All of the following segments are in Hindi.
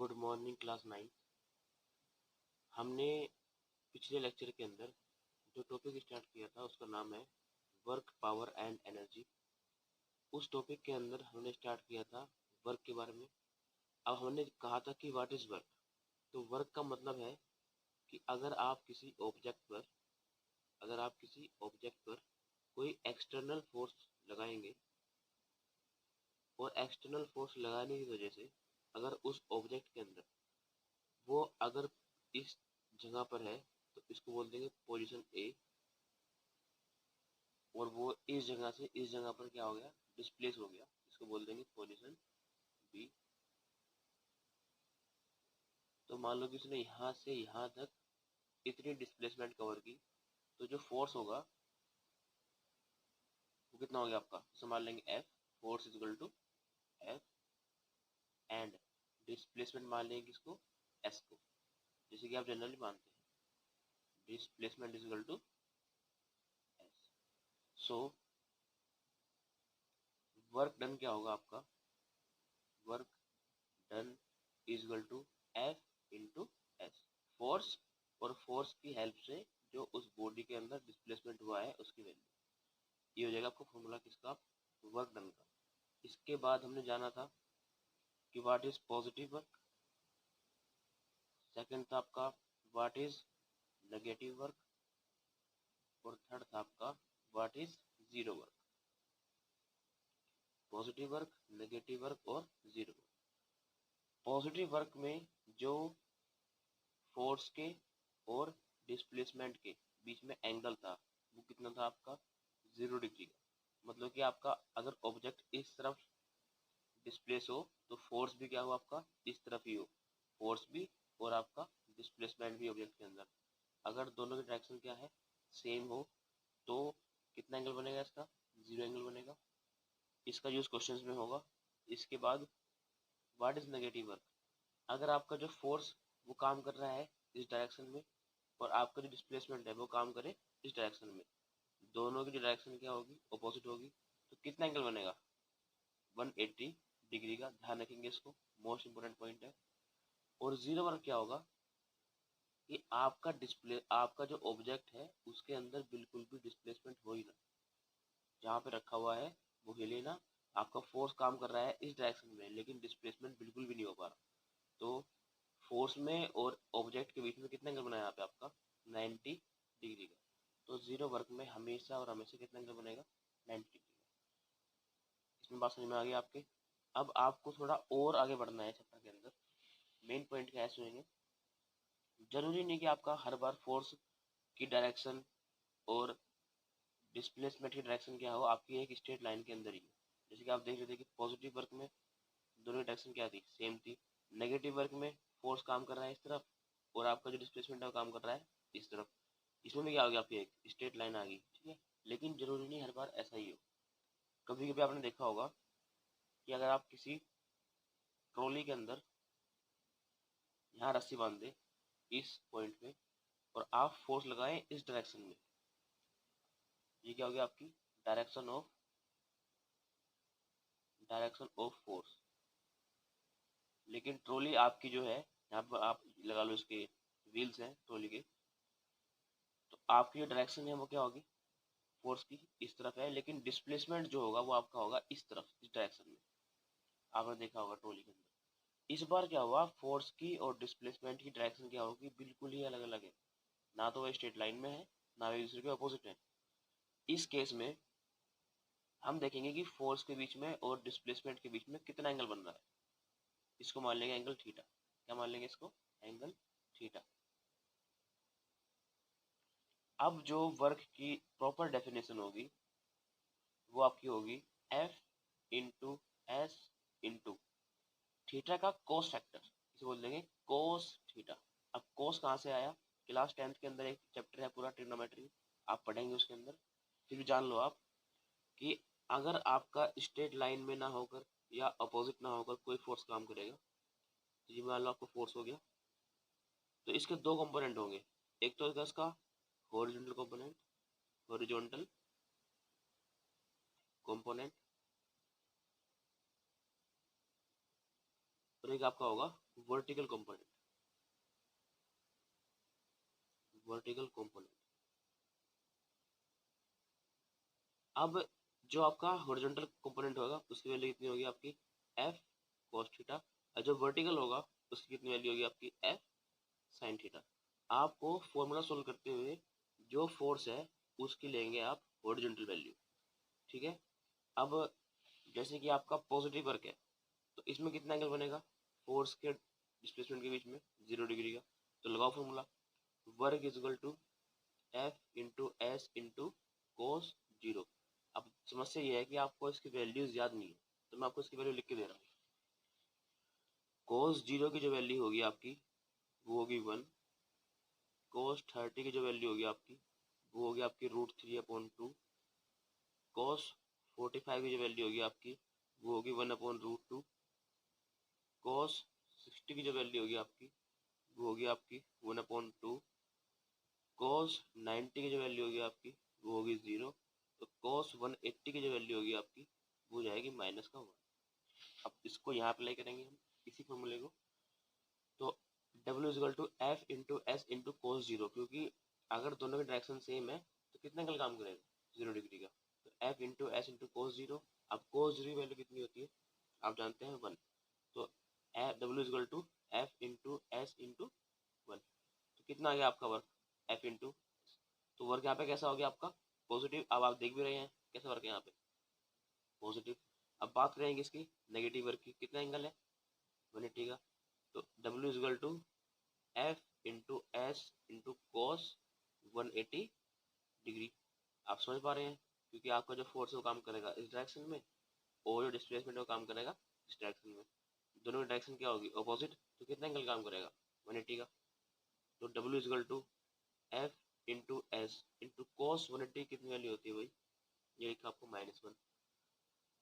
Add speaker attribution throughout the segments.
Speaker 1: Good morning class 9। हमने पिछले लेक्चर के अंदर जो टॉपिक स्टार्ट किया था उसका नाम है वर्क, पावर एंड एनर्जी। उस टॉपिक के अंदर हमने स्टार्ट किया था वर्क के बारे में। अब हमने कहा था कि व्हाट इज वर्क। तो वर्क का मतलब है कि अगर आप किसी ऑब्जेक्ट पर कोई एक्सटर्नल फोर्स लगाएंगे और एक्सटर्नल फोर्स लगाने की वजह से अगर उस ऑब्जेक्ट के अंदर वो अगर इस जगह पर है तो इसको बोल देंगे पोजीशन ए, और वो इस जगह से इस जगह पर क्या हो गया, डिस्प्लेस हो गया, इसको बोल देंगे पोजीशन बी। तो मान लो कि उसने यहाँ से यहाँ तक इतनी डिस्प्लेसमेंट कवर की, तो जो फोर्स होगा वो कितना हो गया आपका, तो मान लेंगे F, force is equal to F, and displacement मान लेंगे किसको, एस को, जैसे कि आप जनरली मानते हैं displacement is equal to S. So work done क्या होगा आपका, work done is equal to F into S, force और फोर्स की हेल्प से जो उस बॉडी के अंदर डिस्प्लेसमेंट हुआ है उसकी वैल्यू, ये हो जाएगा आपको फॉर्मूला किसका, वर्क डन का। इसके बाद हमने जाना था कि what is positive work, second था आपका व्हाट इज नेगेटिव वर्क, और थर्ड था आपका what is zero work. Positive work, negative work और जीरो वर्क। पॉजिटिव वर्क में जो फोर्स के और डिस्प्लेसमेंट के बीच में एंगल था वो कितना था आपका, 0 डिग्री का। मतलब कि आपका अगर ऑब्जेक्ट इस तरफ डिस्प्लेस हो तो फोर्स भी क्या हो आपका, इस तरफ ही हो, फोर्स भी और आपका डिस्प्लेसमेंट भी ऑब्जेक्ट के अंदर, अगर दोनों की डायरेक्शन क्या है, सेम हो, तो कितना एंगल बनेगा इसका, 0 एंगल बनेगा। इसका यूज क्वेश्चंस में होगा। इसके बाद व्हाट इज नेगेटिव वर्क, अगर आपका जो फोर्स वो काम कर रहा है इस डायरेक्शन में और आपका जो डिस्प्लेसमेंट है वो काम करे इस डायरेक्शन में, दोनों की जो डायरेक्शन क्या होगी, अपोजिट होगी, तो कितना एंगल बनेगा, 180 डिग्री का। ध्यान रखेंगे इसको, मोस्ट इंपोर्टेंट पॉइंट है। और जीरो वर्क क्या होगा कि आपका जो ऑब्जेक्ट है उसके अंदर बिल्कुल भी डिस्प्लेसमेंट हो ही ना, जहाँ पे रखा हुआ है वो हिले ना, आपका फोर्स काम कर रहा है इस डायरेक्शन में लेकिन डिस्प्लेसमेंट बिल्कुल भी नहीं हो पा रहा, तो फोर्स में और ऑब्जेक्ट के बीच में कितना एंगल बना है यहाँ पे आपका, 90 डिग्री का। तो जीरो वर्क में हमेशा और हमेशा कितना एंगल बनेगा, 90 डिग्री का। इसमें बात समझ में आ गई आपके। अब आपको थोड़ा और आगे बढ़ना है चैप्टर के अंदर। मेन पॉइंट क्या है सुनेंगे। जरूरी नहीं कि आपका हर बार फोर्स की डायरेक्शन और डिस्प्लेसमेंट की डायरेक्शन क्या हो आपकी एक स्ट्रेट लाइन के अंदर ही हो। जैसे कि आप देख रहे थे कि पॉजिटिव वर्क में दोनों की डायरेक्शन क्या थी, सेम थी। नेगेटिव वर्क में फोर्स काम कर रहा है इस तरफ और आपका जो डिस्प्लेसमेंट है वो काम कर रहा है इस तरफ। इसमें भी क्या हो गया, आपकी एक स्ट्रेट लाइन आ गई, ठीक है। लेकिन जरूरी नहीं हर बार ऐसा ही हो। कभी कभी आपने देखा होगा कि अगर आप किसी ट्रॉली के अंदर यहाँ रस्सी बांध दे इस पॉइंट पे और आप फोर्स लगाएं इस डायरेक्शन में, ये क्या हो गया आपकी डायरेक्शन ऑफ फोर्स। लेकिन ट्रॉली आपकी जो है, यहाँ पर आप लगा लो इसके व्हील्स हैं ट्रॉली के, तो आपकी जो डायरेक्शन है वो क्या होगी, फोर्स की इस तरफ है, लेकिन डिस्प्लेसमेंट जो होगा वो आपका होगा इस तरफ, इस डायरेक्शन में। आपने देखा होगा ट्रॉली के अंदर। इस बार क्या हुआ, फोर्स की और डिस्प्लेसमेंट की डायरेक्शन क्या होगी, बिल्कुल ही अलग अलग है। ना तो वो स्ट्रेट लाइन में है ना वो दूसरे के अपोजिट है। इस केस में हम देखेंगे कि फोर्स के बीच में और डिस्प्लेसमेंट के बीच में कितना एंगल बन रहा है। इसको मान लेंगे एंगल थीटा। क्या मान लेंगे इसको, एंगल थीटा। अब जो वर्क की प्रॉपर डेफिनेशन होगी वो आपकी होगी F into S into theta का कोस फैक्टर, इसे बोल देंगे कोस थीटा। अब कोस कहाँ से आया, क्लास 10th के अंदर एक चैप्टर है पूरा ट्रिग्नोमेट्री, आप पढ़ेंगे उसके अंदर। फिर भी जान लो आप कि अगर आपका स्ट्रेट लाइन में ना होकर या अपोजिट ना होकर कोई फोर्स काम करेगा, तो ये मान लो आपको फोर्स हो गया, तो इसके दो कंपोनेंट होंगे। एक तो होगा इसका हॉरिजॉन्टल कंपोनेंट, हॉरिजॉन्टल कंपोनेंट, और एक आपका होगा वर्टिकल कंपोनेंट, वर्टिकल कंपोनेंट। अब जो आपका हॉरिजॉन्टल कंपोनेंट होगा उसकी वैल्यू कितनी होगी आपकी एफ cos थीटा, और जो वर्टिकल होगा उसकी कितनी वैल्यू होगी आपकी एफ sin थीटा। आपको फॉर्मूला सोल्व करते हुए जो फोर्स है उसकी लेंगे आप हॉरिजॉन्टल वैल्यू, ठीक है। अब जैसे कि आपका पॉजिटिव वर्क है तो इसमें कितना एंगल बनेगा फोर्स के डिस्प्लेसमेंट के बीच में 0 डिग्री का। तो लगाओ formula, work is equal to F into S into cos 0। अब समस्या ये है कि आपको इसकी वैल्यूज याद नहीं है, तो मैं आपको इसकी वैल्यू लिख के दे रहा हूँ। कोस 0 की जो वैल्यू होगी आपकी वो होगी 1। कोस 30 की जो वैल्यू होगी आपकी वो होगी आपकी √3/2। कोस 45 की जो वैल्यू होगी आपकी वो होगी 1/√2। कोस 60 की जो वैल्यू होगी आपकी वो होगी आपकी 1/2। कोस 90 की जो वैल्यू होगी आपकी वो होगी 0। तो कोस 180 की जो वैल्यू होगी आपकी वो हो जाएगी -1। अब इसको यहाँ अप्लाई करेंगे हम इसी फॉर्मूले को, तो W is equal to F into S into cos 0, क्योंकि अगर दोनों की डायरेक्शन सेम है तो कितना एंगल काम करेगा 0 डिग्री का। तो F into S into cos 0। अब कोस 0 की वैल्यू कितनी होती है आप जानते हैं 1। तो W is equal to F into S into 1। तो कितना आ गया आपका वर्क एफ इंटू, तो वर्क यहाँ पे कैसा हो गया आपका पॉजिटिव। अब आप देख भी रहे हैं कैसा वर्क है यहाँ पे पॉजिटिव। अब बात करेंगे इसकी नेगेटिव वर्क की, कितना एंगल है 180 का। तो W is equal to F into S into cos 180 degree. आप समझ पा रहे हैं, क्योंकि आपका जो फोर्स है वो काम करेगा इस डायरेक्शन में और जो डिस्प्लेसमेंट है वो काम करेगा इस डायरेक्शन में। दोनों की डायरेक्शन क्या होगी ऑपोजिट, तो कितना एंगल काम करेगा 180 का। तो W is equal to F into S into cos 180 कितनी वैल्यू होती है भाई, ये लिखा आपको -1।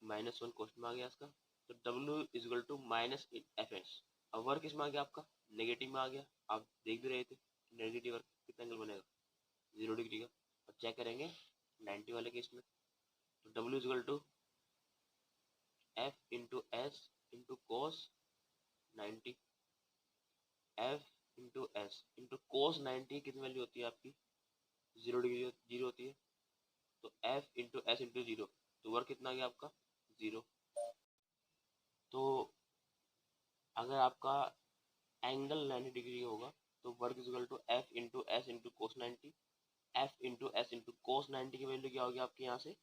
Speaker 1: -1 क्वेश्चन में आ गया इसका। तो W is equal to minus F S. अब वर्क किस में आ गया आपका नेगेटिव में आ गया। आप देख भी रहे थे नेगेटिव वर्क कितना एंगल बनेगा 0 डिग्री का। और चेक करेंगे 90 वाले केस में, तो W is equal to F into S into cos 90। F into S into cos 90 कितनी वैल्यू होती है आपकी 0 डिग्री 0 होती है। तो एफ इंटू एस इंटू 0, तो वर्क कितना आ गया आपका 0। तो अगर आपका एंगल 90 डिग्री होगा तो work is equal to F into S into cos 90। F into S into cos 90 की वैल्यू क्या होगी आपके यहाँ से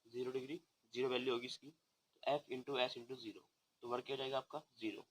Speaker 1: 0 डिग्री, 0 वैल्यू होगी इसकी। तो एफ इंटू एस इंटू 0, तो वर्क क्या हो जाएगा आपका 0।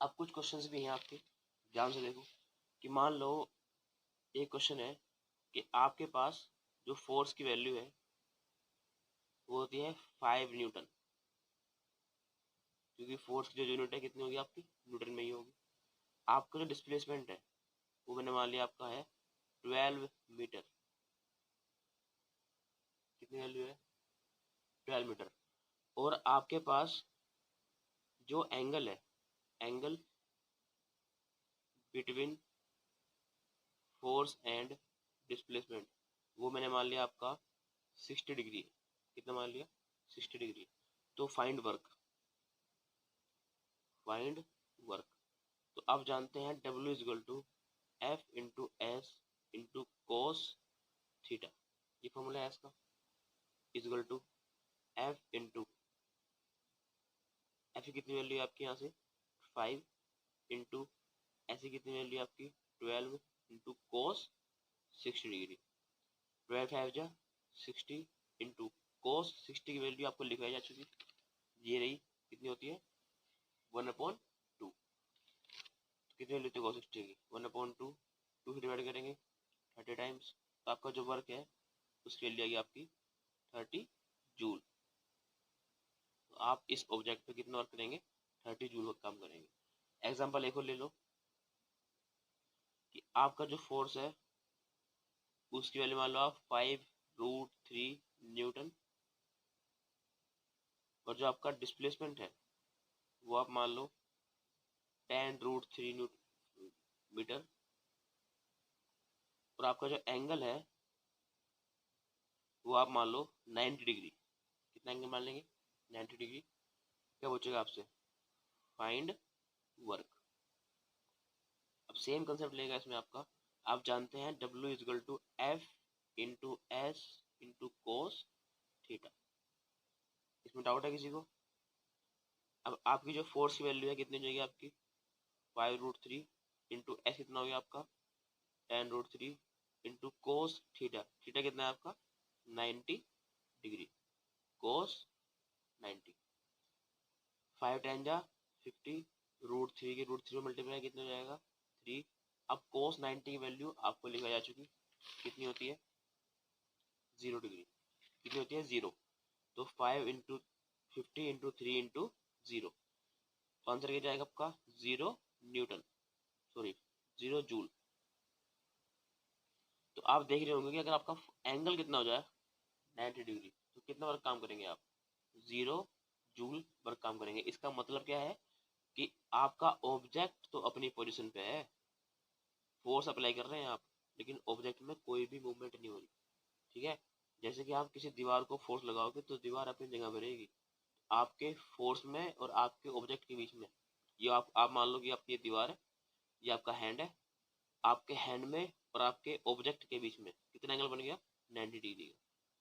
Speaker 1: अब कुछ क्वेश्चंस भी हैं आपके, ध्यान से देखो कि मान लो एक क्वेश्चन है कि आपके पास जो फोर्स की वैल्यू है वो होती है 5 न्यूटन, क्योंकि फोर्स की जो यूनिट है कितनी होगी आपकी न्यूटन में ही होगी। आपका जो डिस्प्लेसमेंट है वो मैंने मान लिया आपका है 12 मीटर, कितनी वैल्यू है 12 मीटर। और आपके पास जो एंगल है, angle between force and displacement, वो मैंने मान लिया आपका 60 डिग्री है। कितना मान लिया 60 डिग्री। तो फाइंड वर्क, फाइंड वर्क। तो आप जानते हैं W is equal to F into S into cos theta, ये फॉर्मूला है इसका, is equal to F into F की कितनी वैल्यू है आपकी यहाँ से 5 इंटू एस की कितनी वैल्यू है आपकी 12 इंटू कोस 60 डिग्री। 12 5 जा 60 इंटू कोस 60 की वैल्यू आपको लिखाई जा चुकी, ये रही कितनी होती है 1/2। कितनी वैल्यू होती है कोस 60 की 1/2, 2 से डिवाइड करेंगे 30 टाइम्स, तो आपका जो वर्क है उसकी वैल्यू आएगी आपकी 30 जूल। तो आप इस ऑब्जेक्ट पे कितना वर्क करेंगे 30 जूल का काम करेंगे। एग्जाम्पल एक और ले लो कि आपका जो फोर्स है उसकी वैल्यू मान लो आप 5√3 न्यूटन, और जो आपका डिस्प्लेसमेंट है वो आप मान लो 10√3 मीटर, और आपका जो एंगल है वो आप मान लो 90 डिग्री। कितना एंगल मान लेंगे 90 डिग्री। क्या पूछेगा आपसे फाइंड वर्क। सेम कंसेप्ट लेगा इसमें आपका, आप जानते हैं W is equal to F into S into cos theta. इसमें डाउट है किसी को? अब आपकी जो फोर्स की वैल्यू है कितनी हो जाएगी आपकी 5√3 इंटू एस कितना हो गया आपका 10√3 इंटू कोस थीटा, थीटा कितना है आपका 90 डिग्री, कोस 90, 5 10 जा 50, √3 के √3 मल्टीप्लाई कितना हो जाएगा 3। अब कोस 90 की वैल्यू आपको लिखा जा चुकी, कितनी होती है 0 डिग्री, कितनी होती है 0। तो 5 इंटू 50 इंटू 3 इंटू 0, तो आंसर क्या जाएगा आपका 0 न्यूटन, सॉरी 0 जूल। तो आप देख रहे होंगे कि अगर आपका एंगल कितना हो जाए 90 डिग्री तो कितना वर्क काम करेंगे आप 0 जूल वर्क काम करेंगे। इसका मतलब क्या है कि आपका ऑब्जेक्ट तो अपनी पोजीशन पे है, फोर्स अप्लाई कर रहे हैं आप, लेकिन ऑब्जेक्ट में कोई भी मूवमेंट नहीं हो रही, ठीक है। जैसे कि आप किसी दीवार को फोर्स लगाओगे तो दीवार अपनी जगह पे रहेगी, आपके फोर्स में और आपके ऑब्जेक्ट के बीच में, ये आप मान लो कि आपकी ये दीवार है, ये आपका हैंड है, आपके हैंड में और आपके ऑब्जेक्ट के बीच में कितना एंगल बन गया 90 डिग्री का।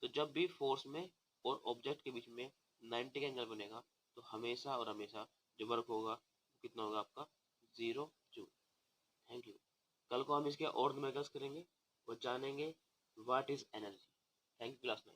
Speaker 1: तो जब भी फोर्स में और ऑब्जेक्ट के बीच में 90 का एंगल बनेगा तो हमेशा और हमेशा जो वर्क होगा वो कितना होगा आपका 0 जूल। Thank you. कल को हम इसके और न्यूमेरिकल्स करेंगे और जानेंगे what is energy. Thank you class 9।